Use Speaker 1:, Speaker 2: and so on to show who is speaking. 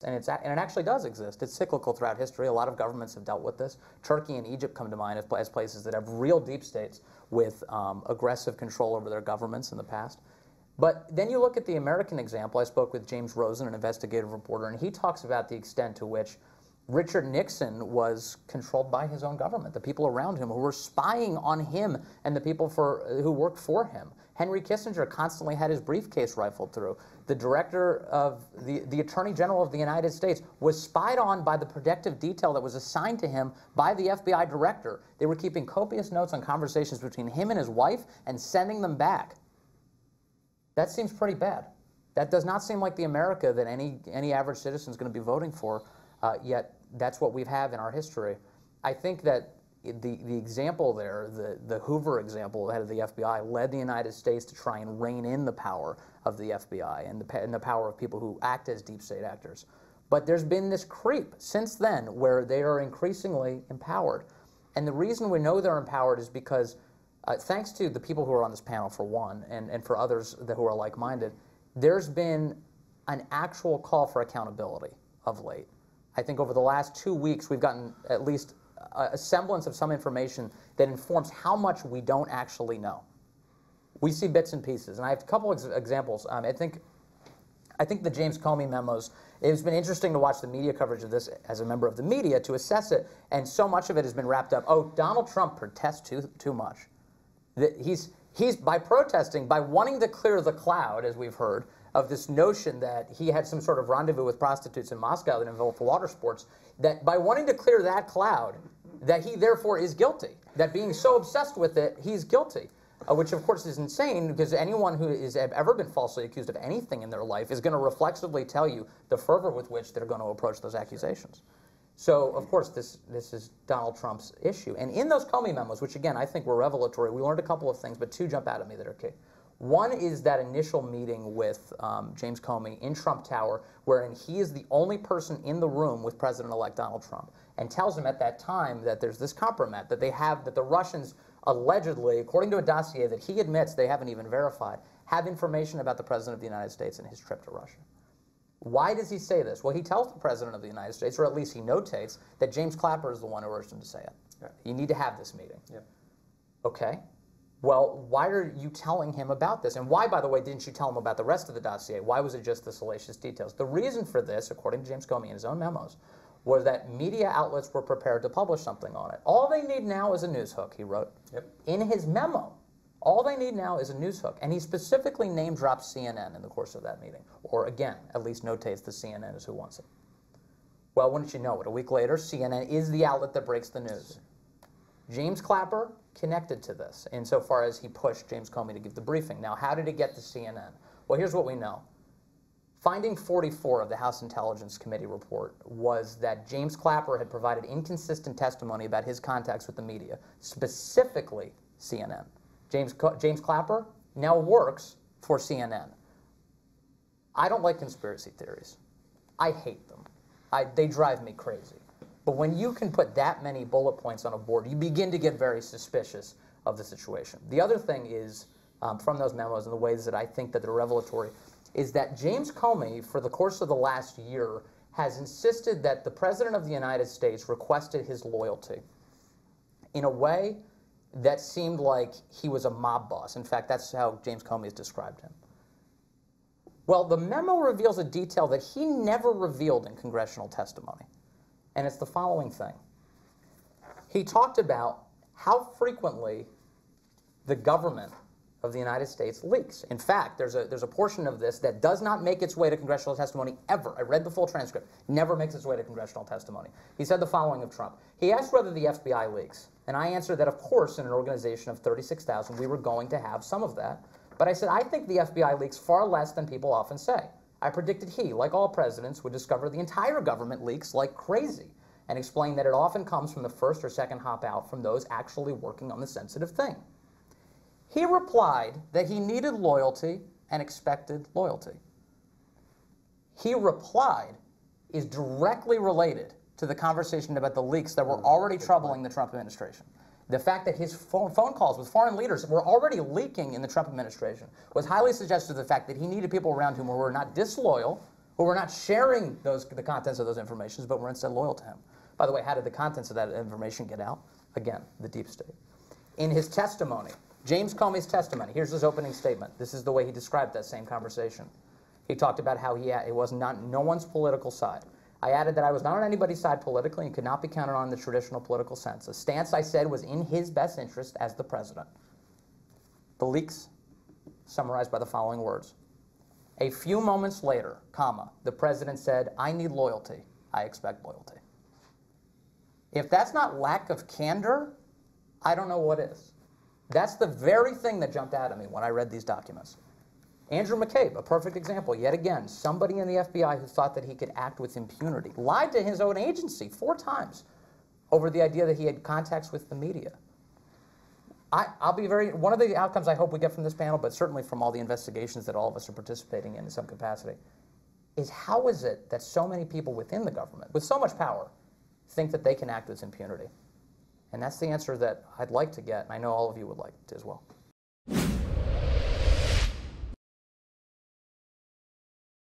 Speaker 1: And it actually does exist. It's cyclical throughout history. A lot of governments have dealt with this. Turkey and Egypt come to mind as places that have real deep states with aggressive control over their governments in the past. But then you look at the American example. I spoke with James Rosen, an investigative reporter, and he talks about the extent to which Richard Nixon was controlled by his own government, the people around him who were spying on him and the people who worked for him. Henry Kissinger constantly had his briefcase rifled through. The director of the Attorney General of the United States was spied on by the protective detail that was assigned to him by the FBI director. They were keeping copious notes on conversations between him and his wife and sending them back. That seems pretty bad. That does not seem like the America that any average citizen is going to be voting for, yet that's what we have in our history. I think that the example there, the Hoover example, the head of the FBI, led the United States to try and rein in the power of the FBI and the power of people who act as deep state actors. But there's been this creep since then where they are increasingly empowered. And the reason we know they're empowered is because, thanks to the people who are on this panel for one, and for others who are like-minded, there's been an actual call for accountability of late. I think over the last 2 weeks we've gotten at least a semblance of some information that informs how much we don't actually know. We see bits and pieces, and I have a couple of examples. I think the James Comey memos, it's been interesting to watch the media coverage of this as a member of the media to assess it, and so much of it has been wrapped up, oh, Donald Trump protests too much. He's by protesting, by wanting to clear the cloud, as we've heard, of this notion that he had some sort of rendezvous with prostitutes in Moscow that involved water sports, that by wanting to clear that cloud, that he therefore is guilty, that being so obsessed with it, he's guilty, which of course is insane because anyone who has ever been falsely accused of anything in their life is going to reflexively tell you the fervor with which they're going to approach those accusations. So, of course, this is Donald Trump's issue. And in those Comey memos, which again I think were revelatory, we learned a couple of things, but two jump out at me that are key. One is that initial meeting with James Comey in Trump Tower, wherein he is the only person in the room with President-elect Donald Trump, and tells him at that time that there's this compromise that they have, that the Russians allegedly, according to a dossier that he admits they haven't even verified, have information about the President of the United States and his trip to Russia. Why does he say this? Well, he tells the President of the United States, or at least he notates, that James Clapper is the one who urged him to say it. Yeah. You need to have this meeting. Yeah. Okay. Well, why are you telling him about this? And why, by the way, didn't you tell him about the rest of the dossier? Why was it just the salacious details? The reason for this, according to James Comey in his own memos, was that media outlets were prepared to publish something on it. All they need now is a news hook, he wrote. Yep. In his memo, all they need now is a news hook. And he specifically name-dropped CNN in the course of that meeting. Or, again, at least notates the CNN is who wants it. Well, wouldn't you know it? A week later, CNN is the outlet that breaks the news. James Clapper connected to this insofar as he pushed James Comey to give the briefing. Now, how did it get to CNN? Well, here's what we know. Finding 44 of the House Intelligence Committee report was that James Clapper had provided inconsistent testimony about his contacts with the media, specifically CNN. James Clapper now works for CNN. I don't like conspiracy theories. I hate them. They drive me crazy. But when you can put that many bullet points on a board, you begin to get very suspicious of the situation. The other thing is, from those memos and the ways that I think that they're revelatory, is that James Comey, for the course of the last year, has insisted that the President of the United States requested his loyalty in a way that seemed like he was a mob boss. In fact, that's how James Comey has described him. Well, the memo reveals a detail that he never revealed in congressional testimony. And it's the following thing. He talked about how frequently the government of the United States leaks. In fact, there's a portion of this that does not make its way to congressional testimony ever. I read the full transcript. Never makes its way to congressional testimony. He said the following of Trump. He asked whether the FBI leaks. And I answered that, of course, in an organization of 36,000, we were going to have some of that. But I said, I think the FBI leaks far less than people often say. I predicted he, like all presidents, would discover the entire government leaks like crazy, and explained that it often comes from the first or second hop out from those actually working on the sensitive thing. He replied that he needed loyalty and expected loyalty. He replied is directly related to the conversation about the leaks that were already troubling the Trump administration. The fact that his phone calls with foreign leaders were already leaking in the Trump administration was highly suggestive of the fact that he needed people around him who were not disloyal who were not sharing the contents of those informations, but were instead loyal to him. By the way, how did the contents of that information get out? Again, the deep state. In his testimony, James Comey's testimony, here's his opening statement. This is the way he described that same conversation. He talked about how it was not no one's political side. I added that I was not on anybody's side politically and could not be counted on in the traditional political sense. The stance I said was in his best interest as the president. The leaks summarized by the following words. A few moments later, comma, the president said, I need loyalty. I expect loyalty. If that's not lack of candor, I don't know what is. That's the very thing that jumped out at me when I read these documents. Andrew McCabe, a perfect example. Yet again, somebody in the FBI who thought that he could act with impunity, lied to his own agency 4 times over the idea that he had contacts with the media. I'll be one of the outcomes I hope we get from this panel, but certainly from all the investigations that all of us are participating in some capacity, is how is it that so many people within the government, with so much power, think that they can act with impunity? And that's the answer that I'd like to get, and I know all of you would like to as well.